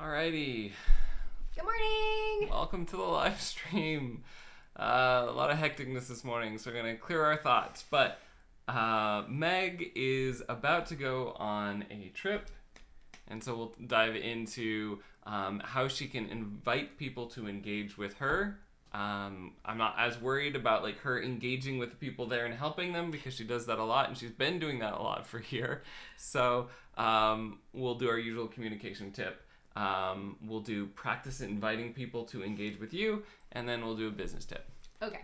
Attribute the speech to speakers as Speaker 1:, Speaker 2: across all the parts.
Speaker 1: Alrighty,
Speaker 2: Good morning!
Speaker 1: welcome to the live stream. A lot of hecticness this morning, so we're going to clear our thoughts. But Meg is about to go on a trip, and so we'll dive into how she can invite people to engage with her. I'm not as worried about like her engaging with the people there and helping them because she does that a lot, and she's been doing that a lot for a year. So we'll do our usual communication tip. We'll do practice inviting people to engage with you, and then we'll do a business tip.
Speaker 2: Okay.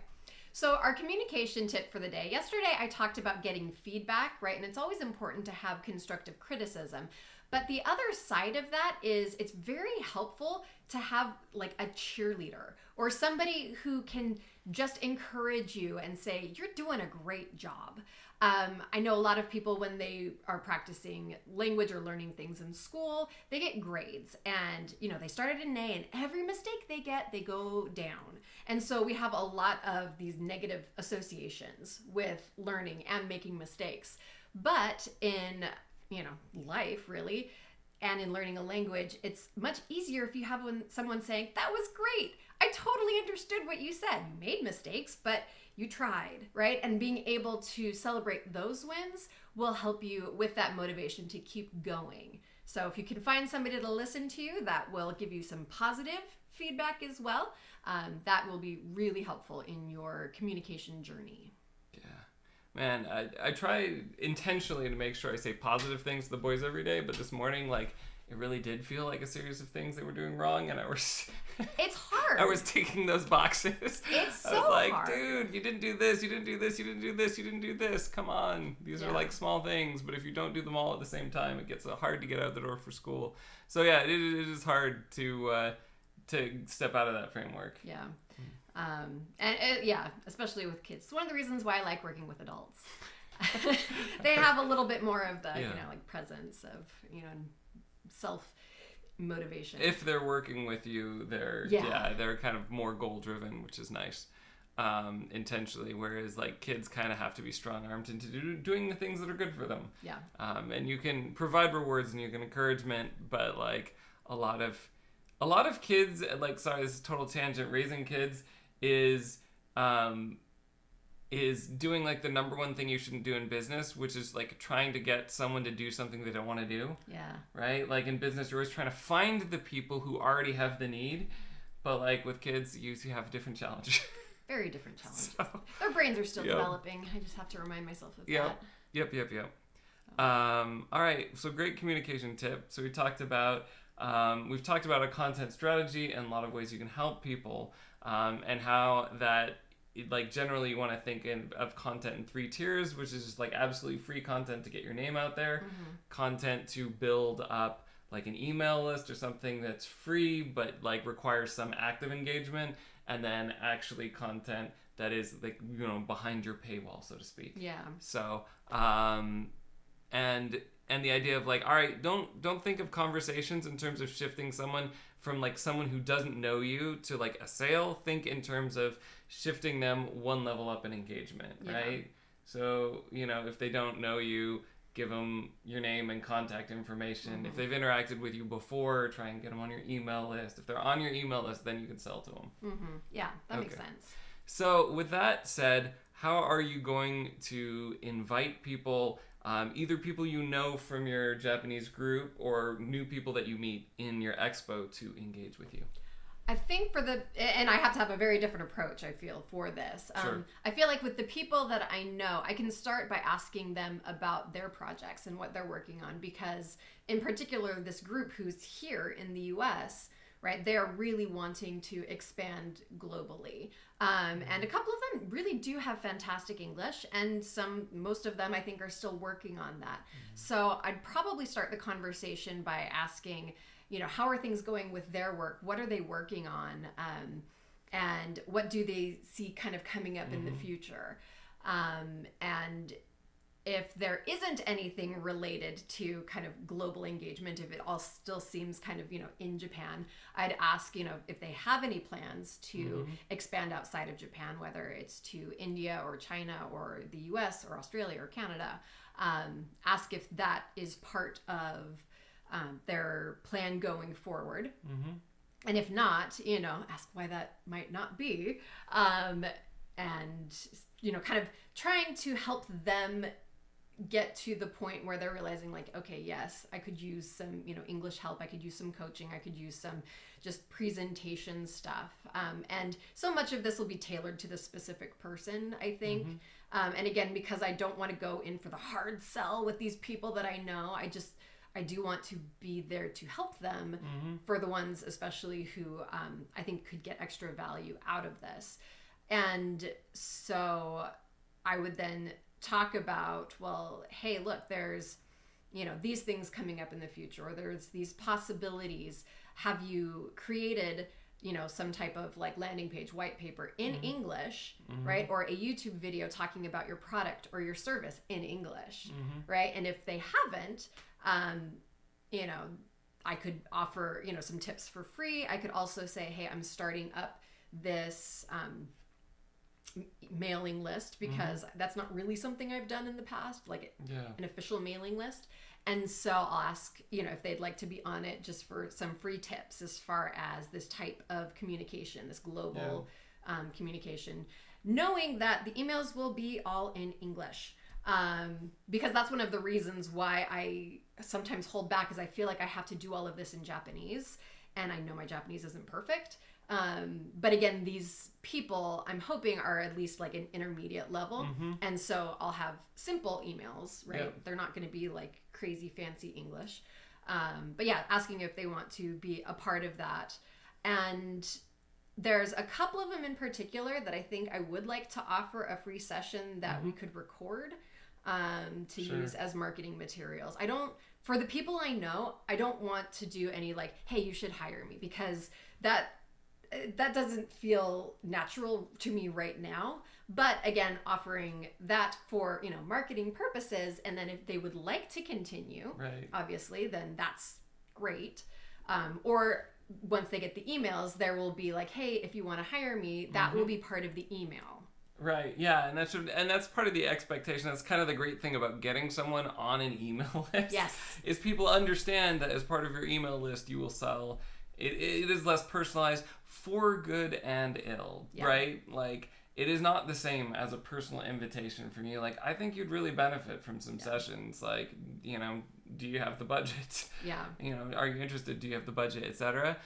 Speaker 2: So our communication tip for the day. Yesterday I talked about getting feedback, right? And it's always important to have constructive criticism. But the other side of that is it's very helpful to have like a cheerleader or somebody who can just encourage you and say, you're doing a great job. I know a lot of people when they are practicing language or learning things in school, they get grades and, they start at an A and every mistake they get, they go down. And so we have a lot of these negative associations with learning and making mistakes. But in, life really, and in learning a language, it's much easier if you have someone saying, that was great. I totally understood what you said. You made mistakes, but you tried, right? And being able to celebrate those wins will help you with that motivation to keep going. So if you can find somebody to listen to you, that will give you some positive feedback as well. That will be really helpful in your communication journey.
Speaker 1: Man, I try intentionally to make sure I say positive things to the boys every day, but this morning, it really did feel like a series of things they were doing wrong, and
Speaker 2: It's hard.
Speaker 1: I was ticking those boxes.
Speaker 2: It's so
Speaker 1: I was like,
Speaker 2: hard.
Speaker 1: dude, you didn't do this, you didn't do this, you didn't do this, you didn't do this. Come on. These are like small things, but if you don't do them all at the same time, it gets hard to get out the door for school. So yeah, it is hard to step out of that framework.
Speaker 2: Yeah. Especially with kids. It's one of the reasons why I like working with adults. They have a little bit more of the, presence of, self motivation.
Speaker 1: If they're working with you, they're kind of more goal driven, which is nice. Intentionally, whereas kids kind of have to be strong armed into doing the things that are good for them.
Speaker 2: Yeah.
Speaker 1: And you can provide rewards and you can encouragement, but a lot of kids, sorry, this is a total tangent, raising kids is doing the number one thing you shouldn't do in business, which is trying to get someone to do something they don't want to do.
Speaker 2: Yeah.
Speaker 1: Right? In business, you're always trying to find the people who already have the need, but with kids, you have a different challenge.
Speaker 2: Very different challenges. Their brains are still developing. I just have to remind myself of that.
Speaker 1: Yep. All right. So great communication tip. So we've talked about a content strategy and a lot of ways you can help people, and how that generally you want to think of content in 3 tiers, which is just absolutely free content to get your name out there, content to build up an email list or something that's free but requires some active engagement, and then actually content that is behind your paywall, so to speak.
Speaker 2: Yeah.
Speaker 1: So and the idea of all right, don't think of conversations in terms of shifting someone from someone who doesn't know you to a sale. Think in terms of shifting them one level up in engagement, right? So if they don't know you, give them your name and contact information. If they've interacted with you before, try and get them on your email list. If they're on your email list, then you can sell to them.
Speaker 2: Yeah, that makes sense.
Speaker 1: So with that said, how are you going to invite people, either people you know from your Japanese group or new people that you meet in your expo, to engage with you?
Speaker 2: I think and I have to have a very different approach, I feel, for this.
Speaker 1: Sure.
Speaker 2: I feel with the people that I know, I can start by asking them about their projects and what they're working on, because in particular, this group who's here in the US, right, they're really wanting to expand globally. And a couple of them really do have fantastic English, and most of them I think are still working on that. So I'd probably start the conversation by asking, how are things going with their work? What are they working on? And what do they see kind of coming up in the future? And if there isn't anything related to kind of global engagement, if it all still seems kind of, in Japan, I'd ask, if they have any plans to expand outside of Japan, whether it's to India or China or the US or Australia or Canada. Ask if that is part of their plan going forward.
Speaker 1: Mm-hmm.
Speaker 2: And if not, ask why that might not be. And, kind of trying to help them get to the point where they're realizing like, okay, yes, I could use some, English help. I could use some coaching. I could use some just presentation stuff. And so much of this will be tailored to the specific person, I think. Mm-hmm. And again, because I don't want to go in for the hard sell with these people that I know, I do want to be there to help them mm-hmm. for the ones especially who I think could get extra value out of this. And so I would then talk about, well, hey, look, there's, these things coming up in the future, or there's these possibilities. Have you created, some type of like landing page, white paper in mm-hmm. English, mm-hmm. right? Or a YouTube video talking about your product or your service in English, mm-hmm. right? And if they haven't, I could offer, some tips for free. I could also say, hey, I'm starting up this mailing list because mm-hmm. that's not really something I've done in the past, like an official mailing list. And so I'll ask, if they'd like to be on it just for some free tips as far as this type of communication, this global communication, knowing that the emails will be all in English. Because that's one of the reasons why I sometimes hold back, is I feel like I have to do all of this in Japanese, and I know my Japanese isn't perfect. But again, these people I'm hoping are at least like an intermediate level. Mm-hmm. And so I'll have simple emails, right? Yep. They're not going to be like crazy fancy English. But yeah, asking if they want to be a part of that. And there's a couple of them in particular that I think I would like to offer a free session that mm-hmm. we could record to use as marketing materials. For the people I know, I don't want to do any like, hey, you should hire me, because that doesn't feel natural to me right now. But again, offering that for, marketing purposes, and then if they would like to continue, right, obviously, then that's great. Or once they get the emails, there will be like, hey, if you want to hire me, that mm-hmm. will be part of the email.
Speaker 1: Right. Yeah, and that's part of the expectation. That's kind of the great thing about getting someone on an email list.
Speaker 2: Yes.
Speaker 1: Is people understand that as part of your email list, you will sell. It is less personalized for good and ill, right? Like, it is not the same as a personal invitation from you. Like, I think you'd really benefit from some sessions. Like, do you have the budget? Yeah. Are you interested? Do you have the budget, etc.?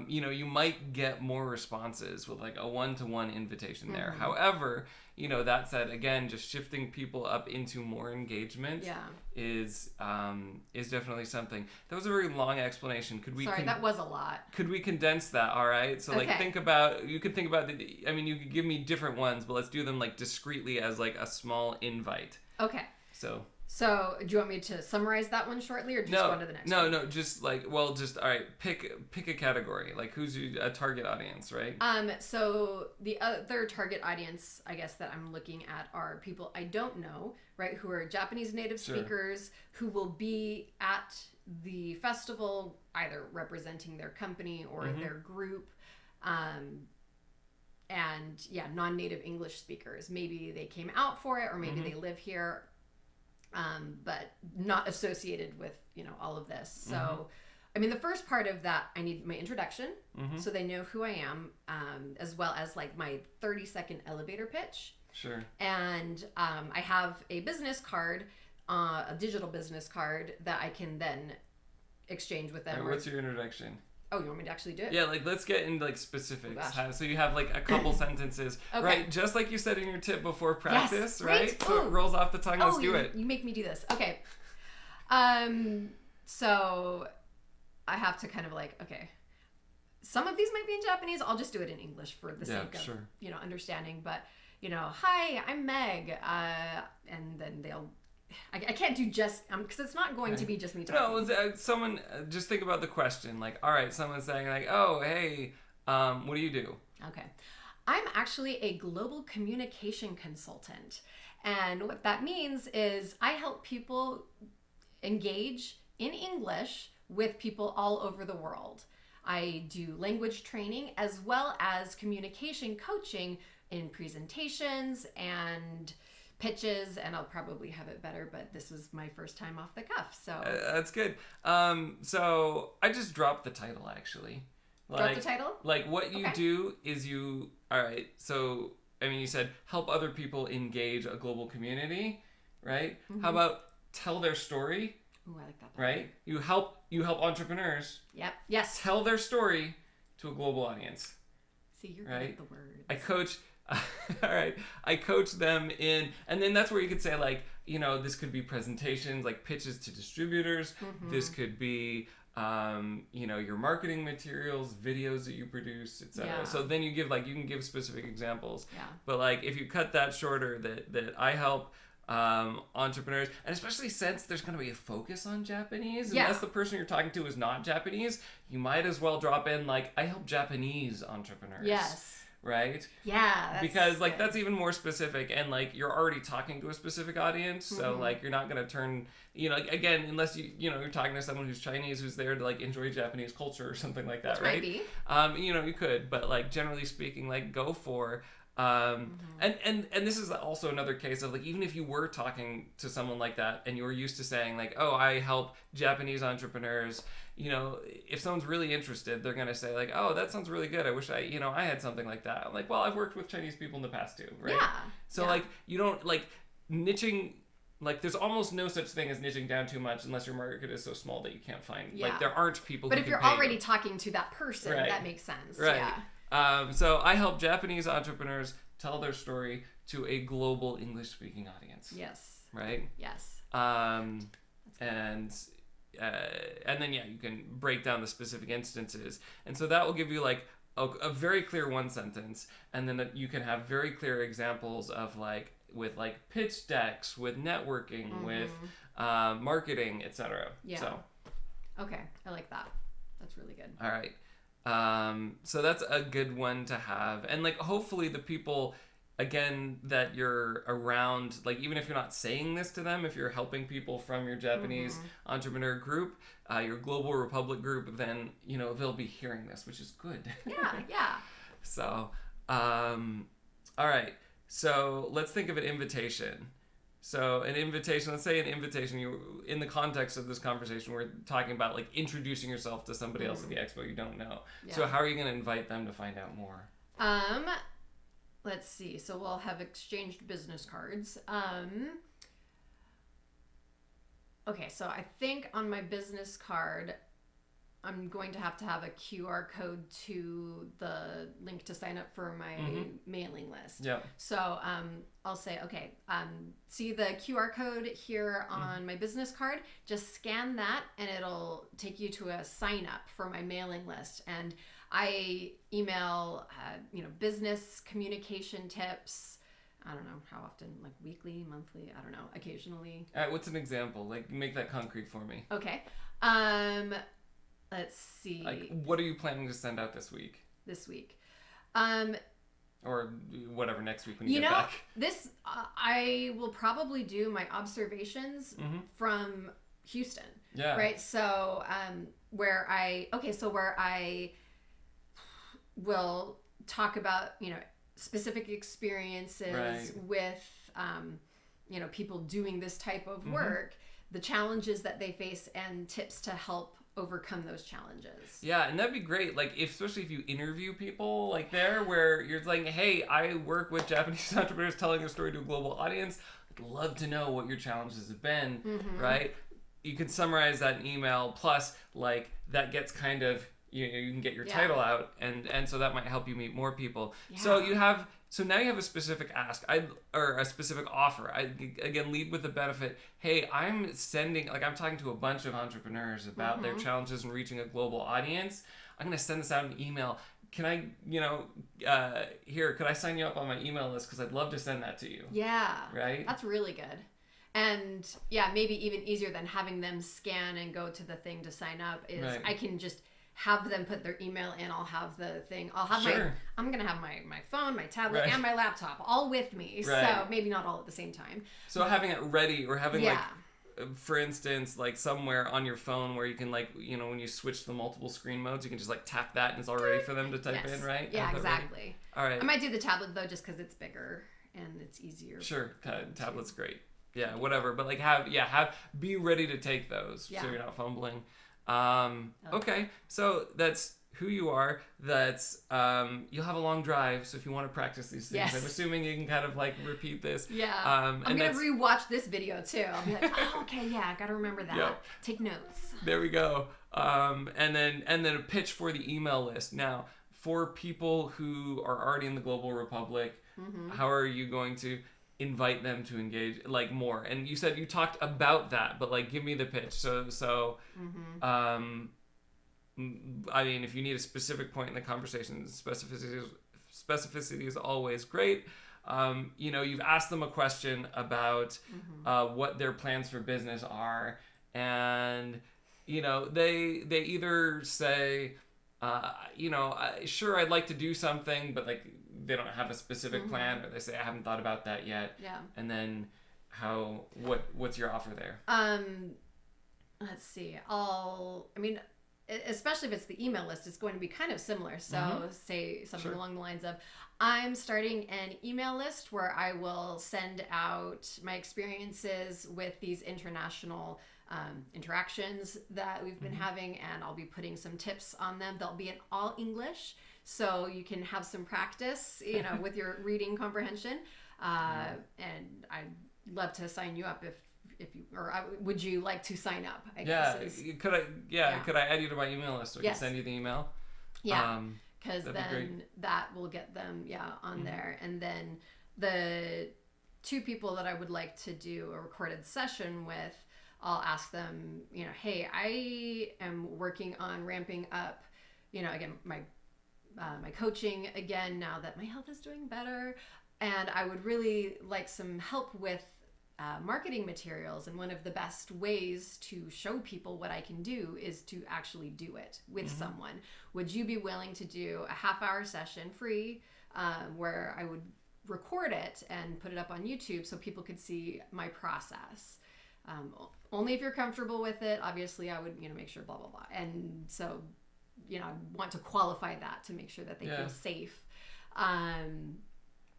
Speaker 1: You might get more responses with like a one-to-one invitation mm-hmm. there. However, that said, again, just shifting people up into more engagement is definitely something. That was a very long explanation. Could we?
Speaker 2: Sorry, that was a lot.
Speaker 1: Could we condense that? All right. So like, you could think about you could give me different ones, but let's do them like discreetly as like a small invite.
Speaker 2: Okay. So, do you want me to summarize that one shortly, or just go on to the next one? No, just like, all right, pick a category. Like, who's a target audience, right? So the other target audience, I guess, that I'm looking at are people I don't know, right, who are Japanese native speakers who will be at the festival, either representing their company or mm-hmm. their group. And non-native English speakers. Maybe they came out for it, or maybe mm-hmm. they live here. But not associated with, all of this. So, mm-hmm. The first part of that, I need my introduction, mm-hmm. so they know who I am, as well as like my 30-second elevator pitch. Sure. And I have a business card, a digital business card that I can then exchange with them.
Speaker 1: Right, what's your introduction?
Speaker 2: Oh, you want me to actually do it?
Speaker 1: Yeah, like, let's get into like specifics. So you have like a couple sentences, right? Just like you said in your tip before practice, right? So it rolls off the tongue. Let's do it.
Speaker 2: You make me do this. Okay. So I have to kind of like, okay, some of these might be in Japanese. I'll just do it in English for the sake of, understanding. But, hi, I'm Meg. And then I can't do just, because it's not going to be just me talking.
Speaker 1: No, someone, just think about the question. Like, all right, someone's saying like, oh, hey, what do you do?
Speaker 2: Okay. I'm actually a global communication consultant. And what that means is I help people engage in English with people all over the world. I do language training as well as communication coaching in presentations and pitches, and I'll probably have it better, but this was my first time off the cuff, so.
Speaker 1: That's good. So I just dropped the title, actually.
Speaker 2: Drop the title?
Speaker 1: Like, what you do is all right, so, I mean, you said help other people engage a global community, right? How about tell their story?
Speaker 2: Ooh, I like that.
Speaker 1: Right? You help entrepreneurs.
Speaker 2: Yep. Yes.
Speaker 1: Tell their story to a global audience.
Speaker 2: See, you're
Speaker 1: right?
Speaker 2: good at the words.
Speaker 1: I coach. All right. I coach them in, and then that's where you could say, like, you know, this could be presentations, like pitches to distributors. This could be, you know, your marketing materials, videos that you produce, etc.
Speaker 2: Yeah.
Speaker 1: So then you give, like, you can give specific examples.
Speaker 2: Yeah.
Speaker 1: But like, if you cut that shorter, that I help entrepreneurs, and especially since there's going to be a focus on Japanese, unless the person you're talking to is not Japanese, you might as well drop in, like, I help Japanese entrepreneurs.
Speaker 2: Yes.
Speaker 1: Right?
Speaker 2: Yeah.
Speaker 1: Because, like, that's even more specific, and, like, you're already talking to a specific audience, so, like, you're not going to turn, you know, like, again, unless you know, you're talking to someone who's Chinese who's there to, like, enjoy Japanese culture or something like that, right?
Speaker 2: Might be.
Speaker 1: You know, you could, but, like, generally speaking, like, go for, and this is also another case of, like, even if you were talking to someone like that and you were used to saying, like, oh, I help Japanese entrepreneurs, you know, if someone's really interested, they're going to say, like, oh, that sounds really good. I wish I had something like that. I'm like, well, I've worked with Chinese people in the past too, right?
Speaker 2: Yeah.
Speaker 1: So, like, you don't, like, niching, like, there's almost no such thing as niching down too much unless your market is so small that you can't find, like, there aren't people
Speaker 2: but
Speaker 1: who
Speaker 2: if you're already talking to that person, that makes sense.
Speaker 1: Right.
Speaker 2: Yeah.
Speaker 1: So I help Japanese entrepreneurs tell their story to a global English-speaking audience.
Speaker 2: Yes.
Speaker 1: Right?
Speaker 2: Yes.
Speaker 1: And then, you can break down the specific instances. And so that will give you, like, a very clear one sentence. And then you can have very clear examples of, like, with, like, pitch decks, with networking, with marketing, etc.
Speaker 2: Yeah.
Speaker 1: So.
Speaker 2: Okay. I like that. That's really good.
Speaker 1: All right. So that's a good one to have. And, like, hopefully the people, again, that you're around, like, even if you're not saying this to them, if you're helping people from your Japanese entrepreneur group, your Global Republic group, then, you know, they'll be hearing this, which is good.
Speaker 2: Yeah.
Speaker 1: So, all right. So let's think of an invitation. So an invitation, let's say an invitation, you, in the context of this conversation, we're talking about, like, introducing yourself to somebody else at the expo you don't know. Yeah. So how are you going to invite them to find out more?
Speaker 2: Let's see. So we'll have exchanged business cards. Okay, so I think on my business card, I'm going to have a QR code to the link to sign up for my mailing list.
Speaker 1: Yeah.
Speaker 2: So I'll say, okay, see the QR code here on my business card? Just scan that and it'll take you to a sign up for my mailing list. And I email, business communication tips. I don't know how often, like weekly, monthly, I don't know, occasionally.
Speaker 1: What's an example? Like, make that concrete for me.
Speaker 2: Okay. Let's see.
Speaker 1: Like, what are you planning to send out this week? Or whatever, next week when you get back.
Speaker 2: I will probably do my observations from Houston.
Speaker 1: Yeah.
Speaker 2: Right? So, where I will talk about, specific experiences with, people doing this type of work, the challenges that they face, and tips to help overcome those challenges. Yeah,
Speaker 1: and that'd be great. Like, especially if you interview people, like, there, where you're like, hey, I work with Japanese entrepreneurs telling their story to a global audience. I'd love to know what your challenges have been, right? You can summarize that in email, plus, like, that gets kind of, you can get your title out, and so that might help you meet more people. Yeah. So now you have a specific ask, or a specific offer. Again, lead with the benefit. Hey, I'm talking to a bunch of entrepreneurs about their challenges in reaching a global audience. I'm going to send this out in an email. Can I, could I sign you up on my email list? Because I'd love to send that to you.
Speaker 2: Yeah.
Speaker 1: Right?
Speaker 2: That's really good. And maybe even easier than having them scan and go to the thing to sign up is I can just have them put their email in. I'll have the thing. I'm going to have my phone, my tablet, and my laptop all with me. Right. So maybe not all at the same time.
Speaker 1: So having it ready, or having for instance, like somewhere on your phone where you can, like, when you switch to the multiple screen modes, you can just, like, tap that and it's all ready for them to type in, right?
Speaker 2: Yeah, exactly.
Speaker 1: All right.
Speaker 2: I might do the tablet though, just because it's bigger and it's easier.
Speaker 1: Sure, tablet's great. Yeah, whatever. But like be ready to take those so you're not fumbling. Okay, so that's who you are. That's you'll have a long drive, so if you want to practice these things, I'm assuming you can kind of like repeat this.
Speaker 2: Yeah. I'm gonna rewatch this video too. I'll be like, oh, okay, yeah, I gotta remember that. Yep. Take notes.
Speaker 1: There we go. And then a pitch for the email list. Now, for people who are already in the Global Republic, how are you going to invite them to engage like more? And you said you talked about that, but like give me the pitch. So I mean, if you need a specific point in the conversation, specificity is always great. You've asked them a question about what their plans for business are, and they either say sure, I'd like to do something, but like they don't have a specific plan, or they say I haven't thought about that yet.
Speaker 2: Yeah.
Speaker 1: And then what's your offer there?
Speaker 2: Let's see. Especially if it's the email list, it's going to be kind of similar. So say something along the lines of, I'm starting an email list where I will send out my experiences with these international interactions that we've been having, and I'll be putting some tips on them. They'll be in all English, so you can have some practice, with your reading comprehension. And I'd love to sign you up would you like to sign up?
Speaker 1: Could I add you to my email list, so I can send you the email?
Speaker 2: Yeah, because then that will get them on there. And then the two people that I would like to do a recorded session with, I'll ask them, hey, I am working on ramping up, again, my coaching again, now that my health is doing better. And I would really like some help with marketing materials. And one of the best ways to show people what I can do is to actually do it with someone. Would you be willing to do a half-hour session free where I would record it and put it up on YouTube so people could see my process? Only if you're comfortable with it. Obviously, I would, make sure blah, blah, blah. And so, I want to qualify that to make sure that they feel safe.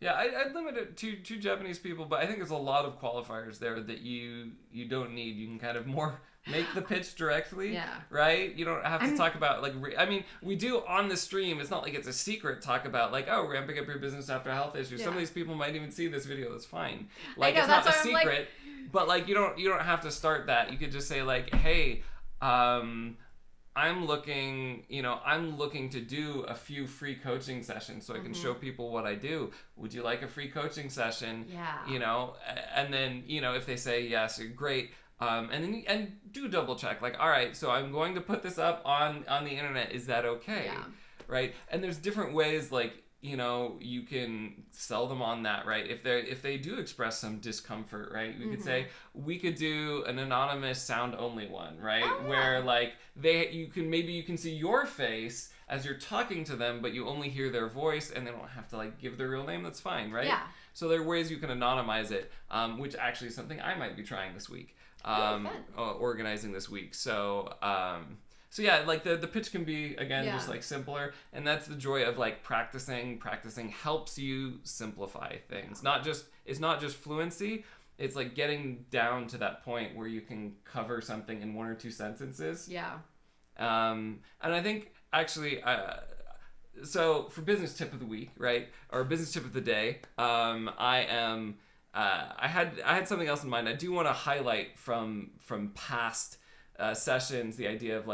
Speaker 1: I'd limit it to two Japanese people, but I think there's a lot of qualifiers there that you don't need. You can kind of more make the pitch directly, right? You don't have to talk about, we do on the stream. It's not like it's a secret talk about, ramping up your business after a health issue. Some of these people might even see this video. That's fine. It's not a secret, but, you don't have to start that. You could just say, hey, I'm looking to do a few free coaching sessions so I can show people what I do. Would you like a free coaching session?
Speaker 2: Yeah.
Speaker 1: And then, if they say yes, great. And do double check. All right, so I'm going to put this up on the internet. Is that okay?
Speaker 2: Yeah.
Speaker 1: Right. And there's different ways, you can sell them on that, right? If they do express some discomfort, right? We could say we could do an anonymous sound only one, right?
Speaker 2: Oh, yeah.
Speaker 1: Where you can see your face as you're talking to them, but you only hear their voice, and they don't have to give their real name. That's fine, right?
Speaker 2: Yeah.
Speaker 1: So there are ways you can anonymize it, which actually is something I might be trying this week, organizing this week. So. So yeah, the pitch can be, again, just simpler, and that's the joy of practicing. Practicing helps you simplify things. It's not just fluency. It's getting down to that point where you can cover something in one or two sentences.
Speaker 2: Yeah.
Speaker 1: And I think actually, so for business tip of the week, right, or business tip of the day, I had something else in mind. I do want to highlight from past sessions the idea of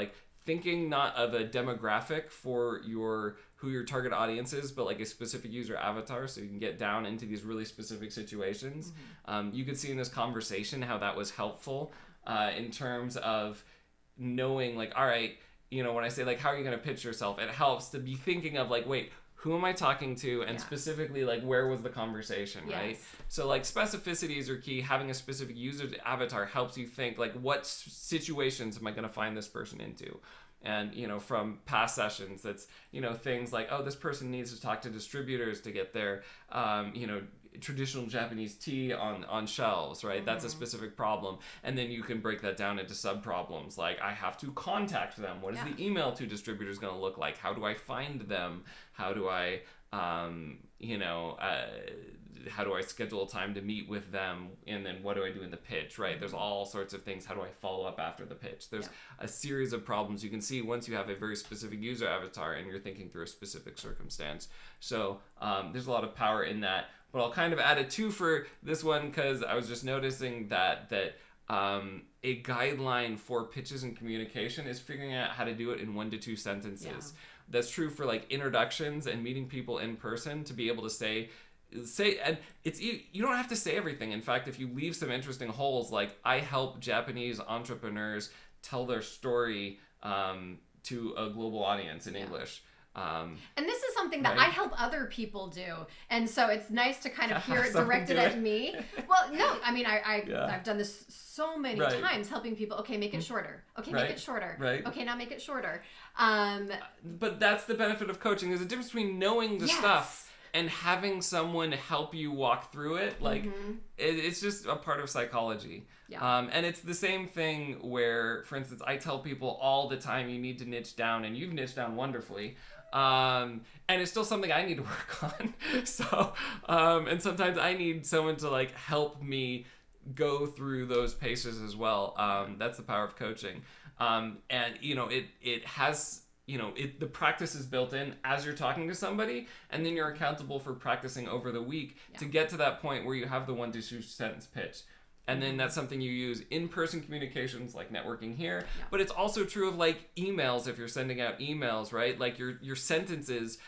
Speaker 1: thinking not of a demographic for who your target audience is, but a specific user avatar, so you can get down into these really specific situations. You could see in this conversation how that was helpful in terms of knowing all right, when I say how are you going to pitch yourself, it helps to be thinking of wait, who am I talking to, and specifically where was the conversation, right? So specificities are key. Having a specific user avatar helps you think what situations am I going to find this person into. And from past sessions, that's things this person needs to talk to distributors to get their traditional Japanese tea on shelves, right? That's a specific problem. And then you can break that down into sub problems, I have to contact them. What is the email to distributors going to look like? How do I find them? How do I how do I schedule a time to meet with them, and then what do I do in the pitch, right? There's all sorts of things. How do I follow up after the pitch? There's a series of problems you can see once you have a very specific user avatar and you're thinking through a specific circumstance. So there's a lot of power in that. But I'll kind of add a 2 for this one because I was just noticing that a guideline for pitches and communication is figuring out how to do it in 1 to 2 sentences. Yeah. That's true for like introductions and meeting people in person, to be able to say, and it's, you don't have to say everything. In fact, if you leave some interesting holes, like I help Japanese entrepreneurs tell their story to a global audience in English.
Speaker 2: And this is something that I help other people do. And so it's nice to kind of hear it directed at me. Well, no, I mean, I've done this so many times, helping people. Okay, make it shorter. Okay, make it shorter. Right. Okay, now make it shorter.
Speaker 1: But that's the benefit of coaching. There's a difference between knowing the stuff and having someone help you walk through it. Like, it's just a part of psychology. Yeah. And it's the same thing where, for instance, I tell people all the time, you need to niche down, and you've niched down wonderfully. And it's still something I need to work on. So, and sometimes I need someone to like help me go through those paces as well. That's the power of coaching. And it has, the practice is built in as you're talking to somebody, and then you're accountable for practicing over the week to get to that point where you have the 1 to 2 sentence pitch. And then that's something you use in-person communications, like networking here. Yeah. But it's also true of like emails, if you're sending out emails, right? Like your sentences,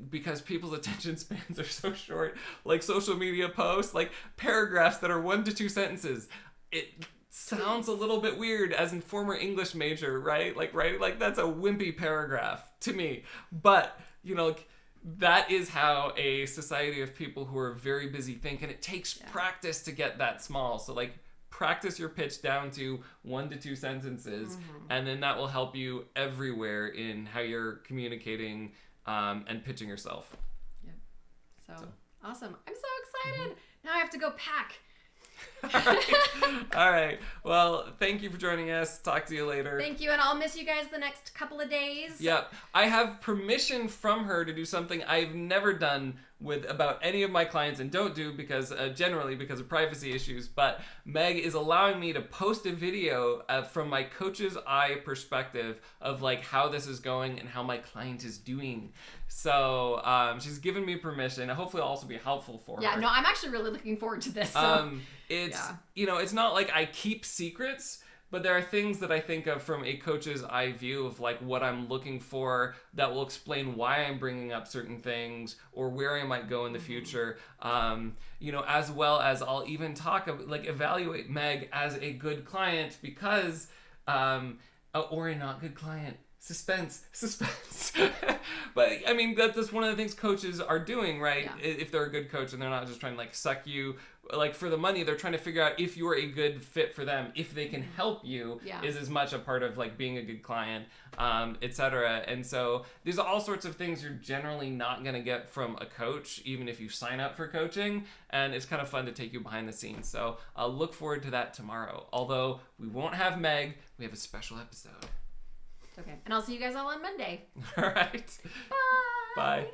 Speaker 1: because people's attention spans are so short, like social media posts, like paragraphs that are 1 to 2 sentences. It sounds a little bit weird as a former English major, right? Like that's a wimpy paragraph to me. But, that is how a society of people who are very busy think, and it takes practice to get that small. So like practice your pitch down to 1 to 2 sentences, and then that will help you everywhere in how you're communicating and pitching yourself.
Speaker 2: Yep. So awesome. I'm so excited. Now I have to go pack.
Speaker 1: All right. Well, thank you for joining us. Talk to you later.
Speaker 2: Thank you, and I'll miss you guys the next couple of days.
Speaker 1: Yep. I have permission from her to do something I've never done with about any of my clients, and don't do because generally because of privacy issues. But Meg is allowing me to post a video from my coach's eye perspective of like how this is going and how my client is doing. So she's given me permission. Hopefully, it'll also be helpful for her.
Speaker 2: Yeah. No, I'm actually really looking forward to this. So.
Speaker 1: It's not like I keep secrets, but there are things that I think of from a coach's eye view of like what I'm looking for that will explain why I'm bringing up certain things or where I might go in the future. As well as I'll even evaluate Meg as a good client because, or a not good client. Suspense. But I mean, that's one of the things coaches are doing, right? Yeah. If they're a good coach and they're not just trying to like suck you like for the money, they're trying to figure out if you're a good fit for them, if they can help you is as much a part of like being a good client, etc. And so there's all sorts of things you're generally not going to get from a coach, even if you sign up for coaching. And it's kind of fun to take you behind the scenes. So I'll look forward to that tomorrow. Although we won't have Meg, we have a special episode.
Speaker 2: Okay. And I'll see you guys all on Monday.
Speaker 1: All right.
Speaker 2: Bye.
Speaker 1: Bye.